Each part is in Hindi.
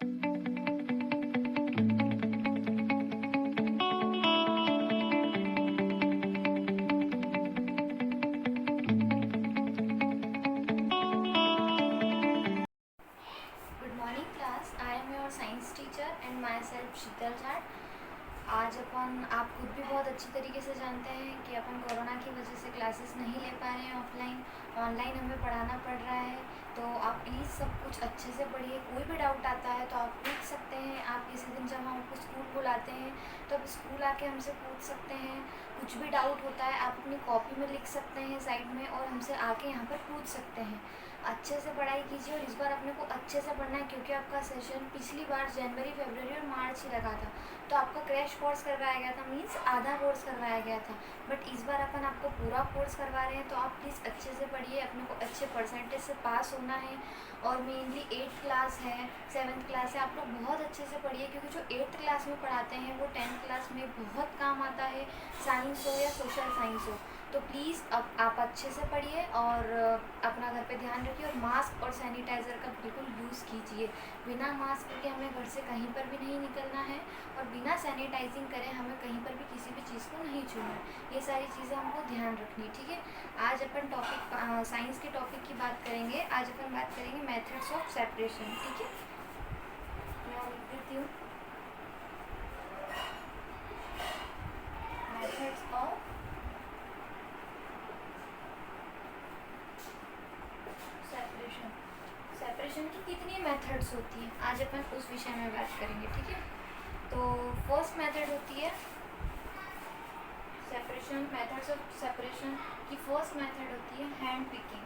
Good morning class, I am your science teacher and myself Sheetal Jat. आज आप खुद भी बहुत अच्छी तरीके से जानते हैं कि अपन कोरोना की वजह से क्लासेस नहीं ले पा रहे हैं ऑफलाइन, ऑनलाइन हमें पढ़ाना पड़ रहा है। तो आप प्लीज़ सब कुछ अच्छे से पढ़िए। कोई भी डाउट आता है तो आप पूछ सकते हैं। आप किसी दिन जब हम आपको स्कूल बुलाते हैं तो आप स्कूल आके हमसे पूछ सकते हैं। कुछ भी डाउट होता है आप अपनी कॉपी में लिख सकते हैं साइड में, और हमसे आके यहाँ पर पूछ सकते हैं। अच्छे से पढ़ाई कीजिए, और इस बार अपने को अच्छे से पढ़ना है क्योंकि आपका सेशन पिछली बार जनवरी, फरवरी और मार्च ही लगा था। तो आपका क्रैश कोर्स करवाया गया था, मीन्स आधा कोर्स करवाया गया था। बट इस बार अपन आपको पूरा कोर्स करवा रहे हैं, तो आप प्लीज़ अच्छे से पढ़िए। अपने को अच्छे परसेंटेज से पास होना है। और मेनली 8th क्लास है, 7th क्लास है, आप लोग बहुत अच्छे से पढ़िए क्योंकि जो 8th क्लास में पढ़ाते हैं वो 10th क्लास में बहुत काम आता है, साइंस हो या सोशल साइंस हो। तो प्लीज़ अब आप अच्छे से पढ़िए और अपना घर पे ध्यान रखिए, और मास्क और सैनिटाइज़र का बिल्कुल यूज़ कीजिए। बिना मास्क के हमें घर से कहीं पर भी नहीं निकलना है, और बिना सैनिटाइजिंग करे हमें कहीं पर भी किसी भी चीज़ को नहीं छूना है। ये सारी चीज़ें हमको ध्यान रखनी है, ठीक है। आज अपन साइंस के टॉपिक की बात करेंगे। आज अपन बात करेंगे मेथड्स ऑफ सेपरेशन, ठीक है। मैं लिख देती हूँ, मेथड्स ऑफ सेपरेशन। सेपरेशन की कितनी मेथड्स होती हैं, आज अपन उस विषय में बात करेंगे, ठीक है। तो फर्स्ट मेथड होती है सेपरेशन, मेथड्स ऑफ सेपरेशन की फर्स्ट मेथड होती है hand picking.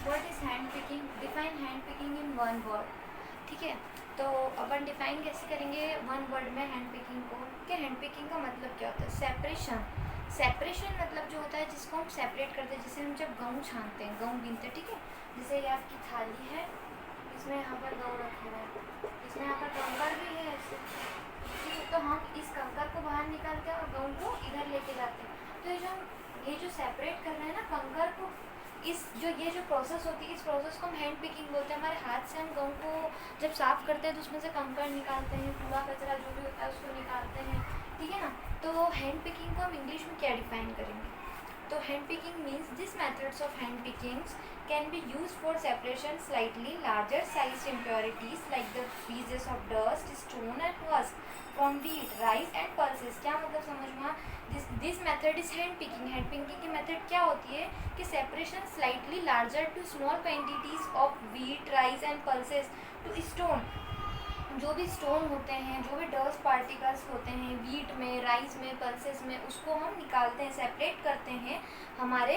What is hand picking? Define hand picking in one word, ठीक है। तो अपन डिफाइन कैसे करेंगे वन वर्ड में हैंड पिकिंग को, कि हैंड पिकिंग का मतलब क्या होता है? सेपरेशन। सेपरेशन मतलब जो होता है जिसको हम सेपरेट करते हैं, जैसे हम जब गेहूँ छानते हैं, गेहूँ बीनते हैं, ठीक है। जैसे ये आपकी थाली है, इसमें यहाँ पर गेहूँ रखा हुआ है, इसमें यहाँ पर कंकर भी है ऐसे, ठीक है। तो हम इस कंकर को बाहर निकालते हैं और गेहूँ को इधर लेके जाते हैं। तो ये जो सेपरेट कर रहे हैं ना कंकर को, ये जो प्रोसेस होती है, इस प्रोसेस को हम हैंड पिकिंग बोलते हैं। हमारे हाथ से हम गेहूँ को जब साफ़ करते हैं तो उसमें से कंकर निकालते हैं, कूड़ा कचरा जो भी होता है उसको निकालते हैं, ठीक है ना। तो हैंड पिकिंग को हम इंग्लिश में क्या डिफाइन करेंगे? तो hand picking means this methods of hand Pickings can be used for separation slightly larger sized impurities like the pieces of dust, stone and husk from wheat, rice and pulses। क्या मतलब समझ में? This method is hand picking. Hand picking की मेथड क्या होती है कि separation slightly larger to small quantities of wheat, rice and pulses to stone. जो भी स्टोन होते हैं, जो भी डस्ट पार्टिकल्स होते हैं व्हीट में, राइस में, पल्सेस में, उसको हम निकालते हैं, सेपरेट करते हैं हमारे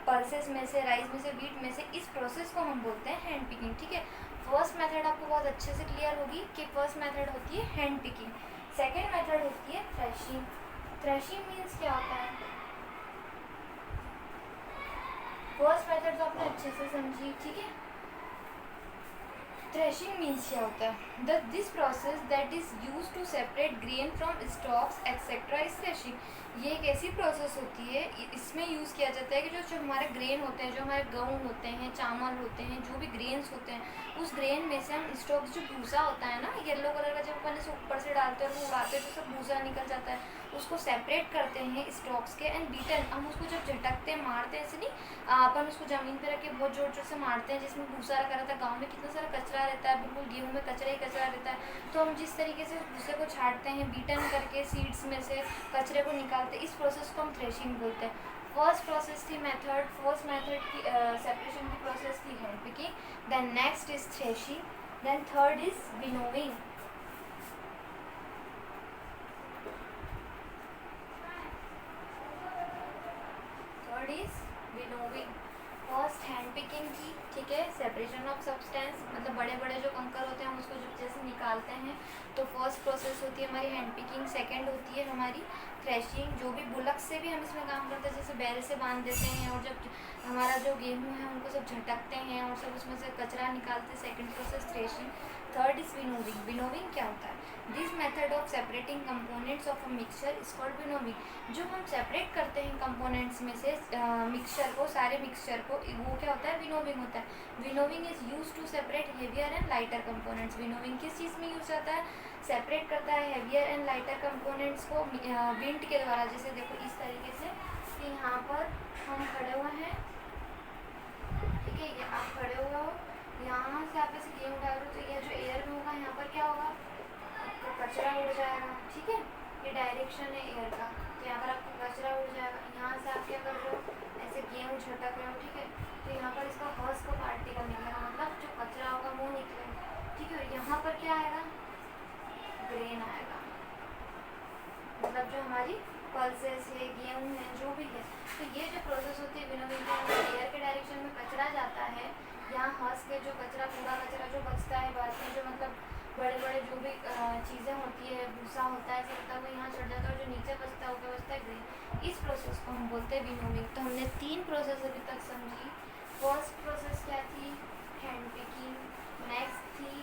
पल्सेस में से, राइस में से, व्हीट में से। इस प्रोसेस को हम बोलते हैं हैंड पिकिंग, ठीक है। फर्स्ट मेथड आपको बहुत अच्छे से क्लियर होगी कि फर्स्ट मेथड होती है हैंड पिकिंग। सेकेंड मेथड होती है थ्रेशिंग। थ्रेशिंग मीन्स क्या होता है? फर्स्ट मेथड तो आपने अच्छे से समझी, ठीक है। थ्रेशिंग मीन्स क्या होता है? This process that is use to separate grain from stalks etcetera is threshing. ये एक ऐसी प्रोसेस होती है, इसमें यूज़ किया जाता है कि जो हमारे ग्रेन होते हैं, जो हमारे गेहूँ होते हैं, चावल होते हैं, जो भी ग्रेन्स होते हैं, उस ग्रेन में से हम स्टॉक्स, जो भूसा होता है ना येलो कलर का, जब अपन इसे ऊपर से डालते हैं और वो उड़ाते हैं तो सब भूसा निकल जाता है, उसको सेपरेट करते हैं स्टॉक्स के। एंड बीटन, हम उसको जब झटकते हैं, मारते हैं, ऐसे नहीं, अपन उसको ज़मीन पे रख के बहुत जोर जोर से मारते हैं, जिसमें भूसा रखा रहता है। गाँव में कितना सारा कचरा रहता है, बिल्कुल गेहूँ में कचरा ही कचरा रहता है। तो हम जिस तरीके से भूसे को छाटते हैं, बीटन करके सीड्स में से कचरे को निकालते हैं, इस प्रोसेस को हम थ्रेशिंग बोलते हैं। फर्स्ट प्रोसेस थी मेथड, फर्स्ट मेथड की सेपरेशन की प्रोसेस थी hand picking, then next is threshing, then third is winnowing. Third is winnowing. First hand picking की, ठीक है, सेपरेशन ऑफ सब्सटेंस, मतलब बड़े बड़े जो कंकर होते हैं हम उसको जब जैसे निकालते हैं, तो फर्स्ट प्रोसेस होती है हमारी हैंड पिकिंग। सेकंड होती है हमारी थ्रेशिंग, जो भी बुलक से भी हम इसमें काम करते हैं, जैसे बैल से बांध देते हैं और जब हमारा जो गेहूँ है उनको सब झटकते हैं और सब उसमें से कचरा निकालते हैं। Second process threshing. Third is winnowing. Winnowing क्या होता है? This method of separating components of a mixture is called winnowing. जो हम सेपरेट करते हैं कंपोनेंट्स में से मिक्सचर को, सारे मिक्सचर को, वो क्या होता है? विनोविंग होता है। Winnowing is use to separate heavier and lighter components. Winnowing किस चीज़ में यूज होता है? सेपरेट करता है हेवियर एंड लाइटर कंपोनेंट्स को विंड के द्वारा। जैसे देखो इस तरीके से कि यहाँ पर हम खड़े हुए हैं, ठीक है, ये आप खड़े हुए हो, यहाँ से आप ऐसे गेहूँ डाल रहे हो तो ये जो एयर में होगा यहाँ पर क्या होगा? आपका कचरा उड़ जाएगा, ठीक है, ये डायरेक्शन है एयर का, तो यहाँ पर आपका कचरा उड़ जाएगा। यहाँ से आप क्या कर रहे हो? ऐसे गेहूँ झटक रहे हो, ठीक है, तो यहाँ पर इसका हर्स का पार्टिकल निकलेगा, मतलब जो कचरा होगा वो निकलेगा, ठीक है। यहाँ पर क्या आएगा? ग्रेन आएगा, मतलब जो हमारी पल्सेस है, गेहूँ है, जो भी है। तो ये जो प्रोसेस होती है विनोविंग की, एयर के डायरेक्शन में कचरा जाता है, यहाँ हंस के जो कचरा, पूरा कचरा जो बचता है बाद में, जो मतलब बड़े बड़े जो भी चीज़ें होती है, भूसा होता है, सब होता है, वो यहाँ चढ़ जाता है और जो नीचे बचता है वो क्या बचता है? ग्रेन। इस प्रोसेस को हम बोलते हैं विनोविंग। तो हमने 3 प्रोसेस अभी तक समझी। फर्स्ट प्रोसेस क्या थी? Hand picking. नेक्स्ट थी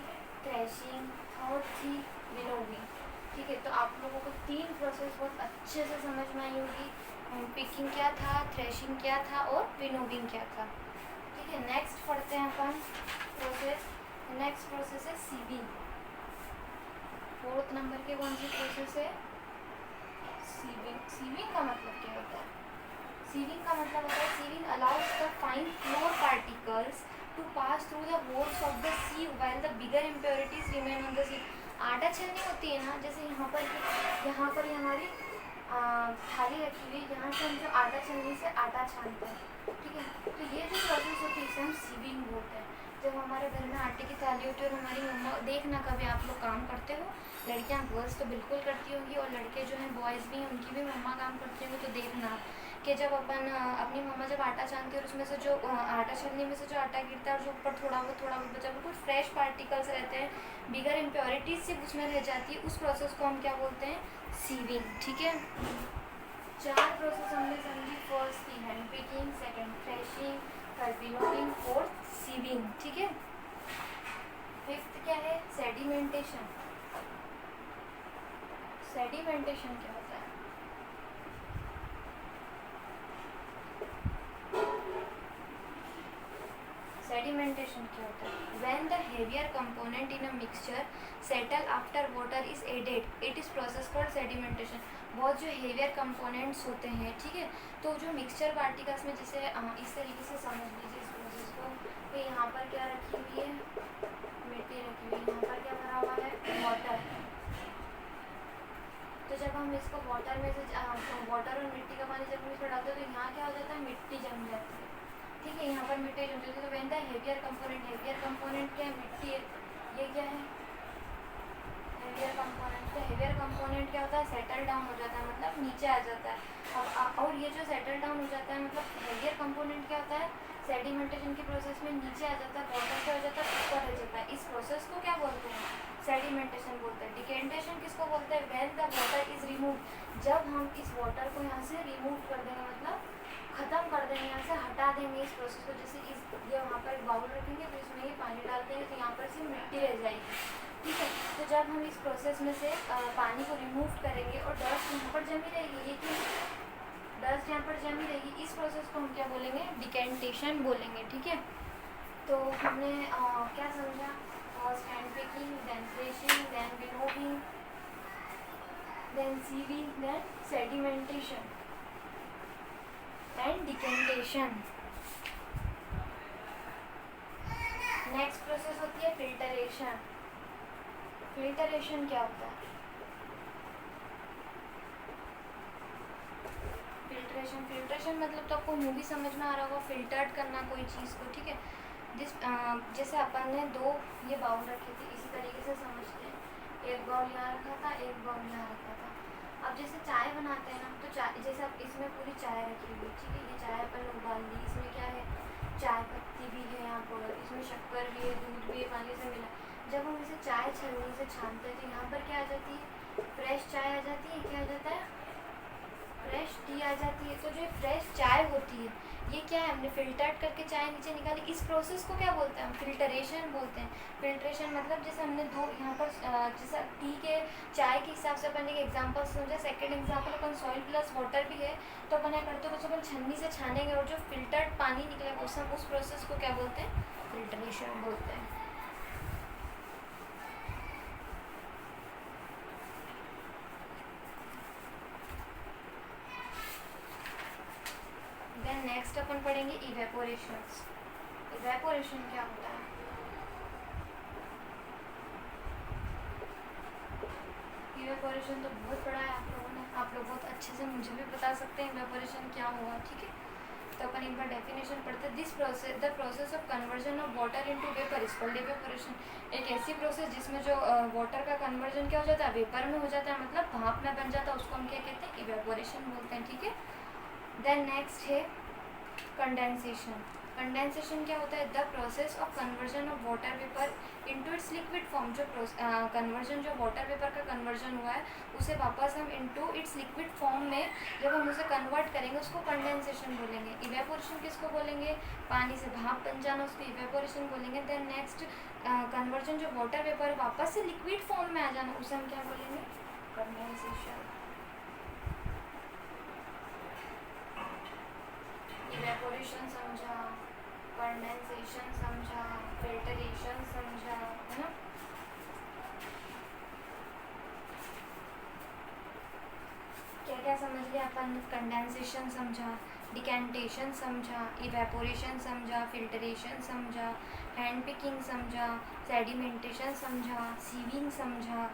थ्रेशिंग। थर्ड थी विनोविंग, ठीक है। तो आप लोगों को 3 प्रोसेस बहुत अच्छे से समझ में आई होगी। हैंड पिकिंग क्या था, थ्रेशिंग क्या था और विनोविंग क्या था, ठीक है। नेक्स्ट पढ़ते हैं अपन प्रोसेस। नेक्स्ट प्रोसेस है सीविंग। 4th नंबर के कौन सी प्रोसेस है? सीविंग। सीविंग का मतलब क्या होता है? सीविंग का मतलब होता है, sieving allows the fine flour particles to pass through the holes of the sieve while the bigger impurities remain on the sieve. आटा छलनी होती है ना, जैसे यहाँ पर हमारी थाली रखी हुई, यहाँ से हम जो आटा छलनी से आटा छानते हैं, ठीक है। तो ये जो प्रोसेस होती है इसे हम सीविंग बोलते हैं। जब हमारे घर में आटे की थाली होती है और हमारी मम्मा, देखना कभी आप लोग काम करते हो, लड़कियाँ गर्ल्स तो बिल्कुल करती होंगी और लड़के जो हैं बॉयज़ भी, उनकी भी मम्मा काम करती होंगी, तो देखना कि जब अपन अपनी मम्मा जब आटा छानती है और उसमें से जो आटा छलनी में से जो आटा गिरता है और जो ऊपर थोड़ा बहुत बचा, बिल्कुल फ्रेश पार्टिकल्स रहते हैं, बिगर इम्प्योरिटीज सिर्फ उसमें रह जाती है, उस प्रोसेस को हम क्या बोलते हैं? सीविंग, ठीक है। 4 प्रोसेस हमने समझी। फर्स्ट थी hand picking, second threshing, third winnowing, fourth sieving, ठीक है। 5th क्या है? सेडिमेंटेशन। सेडिमेंटेशन क्या होता है? सेडिमेंटेशन क्या होता है? When the heavier component in a mixture settle after water is added, it is process called sedimentation. बहुत जो हेवियर कंपोनेंट्स होते हैं, ठीक है, तो जो मिक्सचर पार्टिकल्स में, जैसे इस तरीके से समझ लीजिए इस प्रोसेस को कि यहाँ पर क्या रखी हुई है? मिट्टी रखी हुई है, यहाँ पर क्या भरा हुआ है? वाटर। तो जब हम इसको वाटर में से वाटर और मिट्टी का पानी जब हम इसमें डालते हैं तो यहाँ क्या हो जाता है? मिट्टी जम जाती है, ठीक है, यहाँ पर मिट्टी जम जाती है। तो व्हेन द हेवियर कंपोनेंट क्या है? मिट्टी है। ये क्या है? Heavier component. तो हेवियर कंपोनेंट क्या होता है? सेटल डाउन हो जाता है, मतलब नीचे आ जाता है। अब और ये जो सेटल डाउन हो जाता है, मतलब हेवियर कंपोनेंट क्या होता है? सेडिमेंटेशन की प्रोसेस में नीचे आ जाता है, वाटर क्या हो जाता है? ऊपर रह जाता है। इस प्रोसेस को क्या बोलते हैं? सेडिमेंटेशन बोलते हैं। डिकेंटेशन किसको बोलते हैं? When the water is remove. जब हम इस वाटर को यहाँ से रिमूव कर देंगे, मतलब ख़त्म कर देंगे, यहाँ से हटा देंगे इस प्रोसेस को। जैसे ये वहाँ पर एक बाउल रखेंगे तो इसमें ये पानी डाल देंगे तो यहाँ पर सिर्फ मिट्टी रह जाएगी, ठीक है। तो जब हम इस प्रोसेस में से पानी को रिमूव करेंगे और डस्ट यहाँ पर जमी रहेगी, ये क्यों? डस्ट यहाँ पर जमी रहेगी, इस प्रोसेस को हम क्या बोलेंगे? डिकेंटेशन बोलेंगे, ठीक है। तो हमने क्या समझा? First hand picking, then threshing, then winnowing, then sieving, then sedimentation and decantation. Next process होती है फिल्टरेशन। फिल्टरेशन क्या होता है? फिल्ट्रेशन मतलब तो आपको मूवी समझ में आ रहा होगा, फिल्टर्ड करना कोई चीज़ को, ठीक है। जैसे अपन ने 2 ये बाउल रखे थे, इसी तरीके से समझते हैं। एक बाउल यहाँ रखा था, एक बाउल यहाँ रखा था। अब जैसे चाय बनाते हैं ना, तो चाय जैसे अब इसमें पूरी चाय रखी हुई, ठीक है, ये चाय अपन ने उबाल ली, इसमें क्या है? चाय पत्ती भी है यहाँ पर, इसमें शक्कर भी है, दूध भी है, पानी से मिला। जब हम इसे चाय छलनी से छानते हैं तो यहाँ पर क्या आ जाती है? फ्रेश चाय आ जाती है। क्या आ जाता है? फ्रेश टी आ जाती है। तो जो फ्रेश चाय होती है ये क्या है, हमने फिल्टर्ड करके चाय नीचे निकाली, इस प्रोसेस को क्या बोलते हैं हम, फिल्टरेशन बोलते हैं। फिल्ट्रेशन मतलब जैसे हमने दो यहाँ पर जैसा टी के चाय के हिसाब से अपन एक एग्जाम्पल समझा, सेकेंड एग्जाम्पल अपन सॉइल प्लस वाटर भी है तो अपन क्या करते हैं बस अपन छन्नी से छानेंगे और जो फिल्टर्ड पानी निकलेगा उस प्रोसेस को क्या बोलते हैं, फिल्टरेशन बोलते हैं। देन नेक्स्ट अपन पढ़ेंगे इवेपोरेशन। इवेपोरेशन क्या होता है, इवेपोरेशन तो बहुत पढ़ा है आप लोगों ने, आप लोग बहुत अच्छे से मुझे भी बता सकते हैं इवेपोरेशन क्या होगा, ठीक है। तो अपन एक बार डेफिनेशन पढ़ते हैं। This process, the process of conversion of water into vapour is called evaporation. एक ऐसी प्रोसेस जिसमें जो वाटर का कन्वर्जन क्या हो जाता है, वेपर में हो जाता है, मतलब भाप में बन जाता है, उसको हम क्या कहते हैं, इवेपोरेशन बोलते हैं, ठीक है। देन नेक्स्ट है कंडेंसेशन। कंडेंसेशन क्या होता है, the process of conversion of water vapour into its liquid form. जो कन्वर्जन जो वाटर वेपर का कन्वर्जन हुआ है उसे वापस हम इनटू इट्स लिक्विड फॉर्म में जब हम उसे कन्वर्ट करेंगे उसको कंडेंसेशन बोलेंगे। इवेपोरेशन किसको बोलेंगे, पानी से भाप बन जाना, उसको इवेपोरेशन बोलेंगे। देन नेक्स्ट कन्वर्जन जो वाटर वेपर वापस से लिक्विड फॉर्म में आ जाना उसे हम क्या बोलेंगे, कंडेंसेशन। इवेपोरेशन समझा, कंडेंसेशन समझा, फिल्टरेशन समझा, है ना। क्या क्या समझ लिया अपन, कंडेंसेशन समझा, डिकेंटेशन समझा, इवेपोरेशन समझा, फिल्टरेशन समझा, हैंड पिकिंग समझा, सेडिमेंटेशन समझा, सीविंग समझा,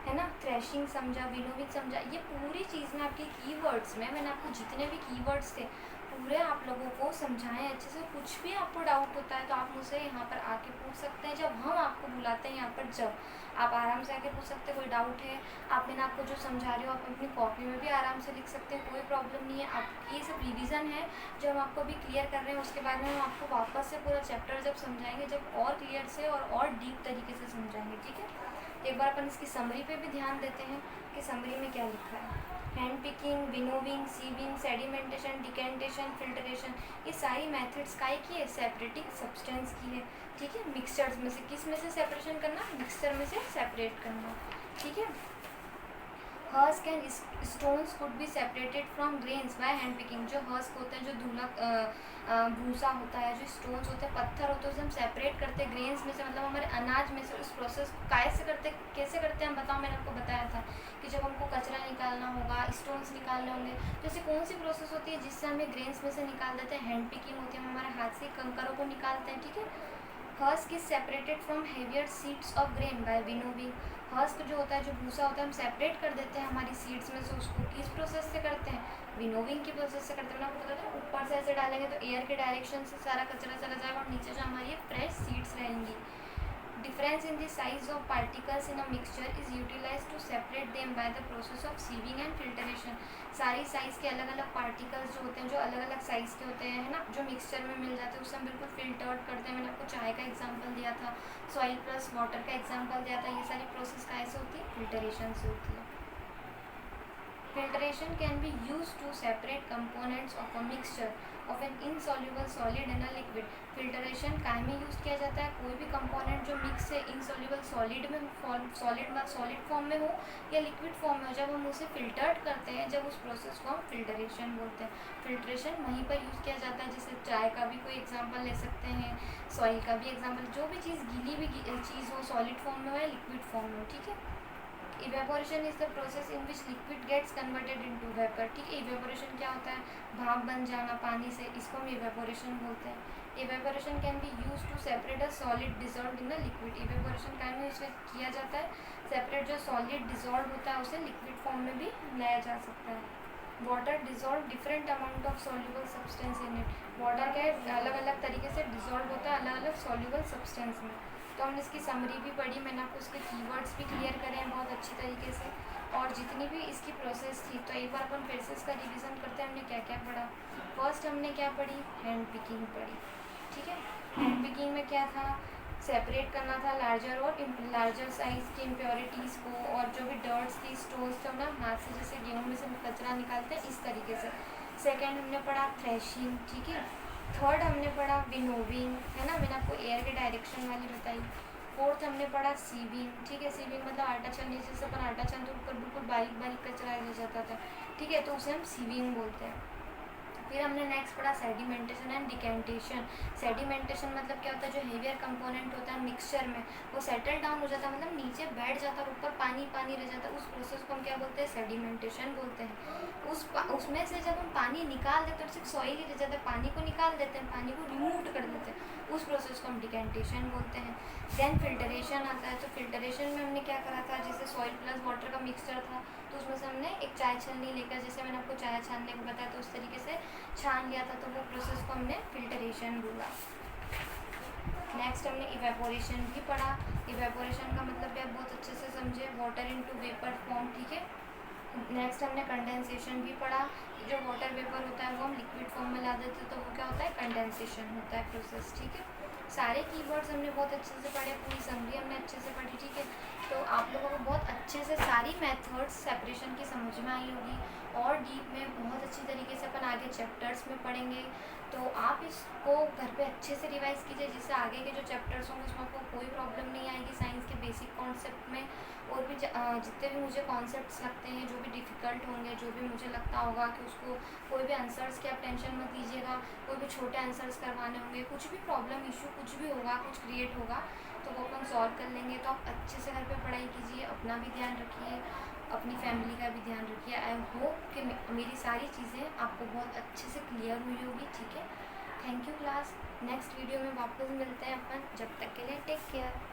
है ना, थ्रेशिंग समझा, विनोविंग समझा। ये पूरी चीज़ में आपके कीवर्ड्स में मैंने आपको जितने भी कीवर्ड्स थे पूरे आप लोगों को समझाएं अच्छे से। कुछ भी आपको डाउट होता है तो आप मुझसे यहाँ पर आके पूछ सकते हैं, जब हम आपको बुलाते हैं यहाँ पर, जब आप आराम से आके पूछ सकते हैं। कोई डाउट है, आप मैंने आपको जो समझा रही हो आप अपनी कॉपी में भी आराम से लिख सकते हैं, कोई प्रॉब्लम नहीं है। आप ये सब रिवीजन है जो हम आपको भी क्लियर कर रहे हैं, उसके बाद में हम आपको वापस से पूरा चैप्टर जब समझाएंगे, जब और क्लियर से और डीप तरीके से समझाएंगे, ठीक है। एक बार अपन इसकी समरी पे भी ध्यान देते हैं कि समरी में क्या लिखा है। Hand picking, winnowing, sieving, sedimentation, decantation, filtration, ये सारी मेथड्स काय की है, सेपरेटिंग सब्सटेंस की है, ठीक है। मिक्सचर्स में से किस में से सेपरेशन करना, मिक्सचर में से सेपरेट करना, ठीक है। Husk and stones could be separated from grains by hand picking. जो हस्क होते हैं, जो धूला भूसा होता है, जो स्टोन्स होते हैं, पत्थर होते हैं, उसे हम सेपरेट करते हैं ग्रेन्स में से, मतलब हमारे अनाज में से। उस प्रोसेस को कैसे करते, कैसे करते हैं हम बताओ, मैंने आपको बताया था कि जब हमको कचरा निकालना होगा, स्टोन्स निकालने होंगे, तो ऐसी कौन सी प्रोसेस होती है जिससे हमें ग्रेन्स में से निकाल देते हैं, हैंड पिकिंग होती है, हम हमारे हाथ से कंकरों को निकालते हैं, ठीक है। Husk is separated from heavier seeds of grain by winnowing. Husk जो होता है, जो भूसा होता है, हम सेपरेट कर देते हैं हमारी सीड्स में से, उसको किस प्रोसेस से करते हैं, विनोविंग की प्रोसेस से करते हैं। आपको पता है ऊपर से ऐसे डालेंगे तो एयर के डायरेक्शन से सारा कचरा चला जाएगा और नीचे जो हमारी फ्रेश सीड्स रहेंगी। Difference in the size of particles in a mixture is utilized to separate them by the process of sieving and filtration। सारी साइज़ के अलग अलग पार्टिकल्स जो होते हैं, जो अलग अलग साइज़ के होते हैं, है ना, जो मिक्सचर में मिल जाते हैं, उससे हम बिल्कुल फिल्टर आउट करते हैं। मैंने आपको चाय का एग्जांपल दिया था, सॉइल प्लस वाटर का एग्जांपल दिया था। ये सारी प्रोसेस कैसे होती है, फिल्टरेशन से होती है। Filtration can be used to separate components of a mixture of an insoluble solid and a liquid। Filtration काहे में यूज़ किया जाता है, कोई भी कंपोनेंट जो मिक्स है इनसॉल्युबल सॉलिड में, सॉलिड फॉर्म में हो या लिक्विड फॉर्म में हो, जब हम उसे फिल्टर्ड करते हैं, जब उस प्रोसेस को हम फिल्टरेशन बोलते हैं। फिल्ट्रेशन वहीं पर यूज़ किया जाता है, जैसे चाय का भी कोई एग्जांपल ले सकते हैं, सॉइल का भी एग्जांपल, जो भी चीज़ गीली भी चीज़ हो, सॉलिड फॉर्म में हो या लिक्विड फॉर्म में हो, ठीक है। Evaporation is the process in which liquid gets converted into vapour, ठीक है। इवेपोरेशन क्या होता है, भाप बन जाना पानी से, इसको हम इवेपोरेशन बोलते हैं। Evaporation can be use to separate a solid dissolve in the liquid. Evaporation का यूज किया जाता है सेपरेट जो सॉलिड डिजॉल्व होता है उसे लिक्विड फॉर्म में भी लाया जा सकता है। Water dissolve different amount of soluble substance in it. Water क्या है, अलग अलग तरीके से डिजॉल्व होता है अलग अलग सॉल्युबल सब्सटेंस में। तो हमने इसकी समरी भी पढ़ी, मैंने आपको उसके कीवर्ड्स भी क्लियर करे हैं बहुत अच्छी तरीके से, और जितनी भी इसकी प्रोसेस थी। तो एक बार अपन फिर से इसका रिवीजन करते हैं, हमने क्या क्या पढ़ा। फर्स्ट हमने क्या पढ़ी, हैंड पिकिंग पढ़ी, ठीक है। हैंड पिकिंग में क्या था, सेपरेट करना था लार्जर और लार्जर साइज की इम्प्योरिटीज़ को, और जो भी डर्ट्स थी, स्टोन्स थे, ना हाथ से जैसे गेहूँ में से कचरा निकालते हैं इस तरीके से। सेकेंड हमने पढ़ा थ्रेशिंग, ठीक है। थर्ड हमने पढ़ा विनोविंग, है ना, मैंने आपको एयर के डायरेक्शन वाली बताई। फोर्थ हमने पढ़ा सीविंग, ठीक है। सीविंग मतलब आटा छानने, जैसे अपन आटा छानते ऊपर बिल्कुल बारीक बारीक कचरा रह जाता था, ठीक है, तो उसे हम सीविंग बोलते हैं। फिर हमने नेक्स्ट पढ़ा सेडिमेंटेशन एंड डिकेंटेशन। सेडिमेंटेशन मतलब क्या होता है, जो हेवियर कंपोनेंट होता है मिक्सचर में वो सेटल डाउन हो जाता है, मतलब नीचे बैठ जाता है और ऊपर पानी पानी रह जाता है, उस प्रोसेस को हम क्या बोलते हैं, सेडिमेंटेशन बोलते हैं। उसमें से जब हम पानी निकाल देते हैं, सिर्फ सॉइल ही रह जाता है, पानी को निकाल देते हैं, पानी को रिमूव कर देते हैं, उस प्रोसेस को हम डिकेंटेशन बोलते हैं। देन फिल्टरेशन आता है। तो फिल्टरेशन में हमने क्या करा था, जैसे सॉइल प्लस वाटर का मिक्सचर था, तो उसमें से हमने एक चाय छलनी लेकर, जैसे मैंने आपको चाय छानने को बताया, तो उस तरीके से छान लिया था, तो वो प्रोसेस को हमने फिल्टरेशन बोला। नेक्स्ट हमने इवेपोरेशन भी पढ़ा। इवेपोरेशन का मतलब क्या, बहुत अच्छे से समझे, वाटर इनटू वेपर फॉर्म, ठीक है। नेक्स्ट हमने कंडेंसेशन भी पढ़ा। जो वाटर वेपर होता है वो हम लिक्विड फॉर्म में ला देते हैं, तो वो क्या होता है, कंडेंसेशन होता है प्रोसेस, ठीक है। सारे कीवर्ड्स हमने बहुत अच्छे से पढ़े, पूरी समरी हमने अच्छे से पढ़ी, ठीक है। तो आप लोगों को बहुत अच्छे से सारी मेथड्स सेपरेशन की समझ में आई होगी, और डीप में बहुत अच्छी तरीके से अपन आगे चैप्टर्स में पढ़ेंगे। तो आप इसको घर पे अच्छे से रिवाइज़ कीजिए, जिससे आगे के जो चैप्टर्स होंगे उसमें आपको कोई प्रॉब्लम नहीं आएगी साइंस के बेसिक कॉन्सेप्ट में। और भी जितने भी मुझे कॉन्सेप्ट्स लगते हैं, जो भी डिफ़िकल्ट होंगे, जो भी मुझे लगता होगा कि उसको कोई भी आंसर्स की आप टेंशन मत लीजिएगा, कोई भी छोटे आंसर्स करवाने होंगे, कुछ भी प्रॉब्लम इशू कुछ भी होगा, कुछ क्रिएट होगा, तो वो अपन सॉल्व कर लेंगे। तो आप अच्छे से घर पे पढ़ाई कीजिए, अपना भी ध्यान रखिए, अपनी फैमिली का भी ध्यान रखिए। आई होप कि मेरी सारी चीज़ें आपको बहुत अच्छे से क्लियर हुई होगी, ठीक है। Thank you class. Next video में वापस मिलते हैं अपन, जब तक के लिए टेक केयर।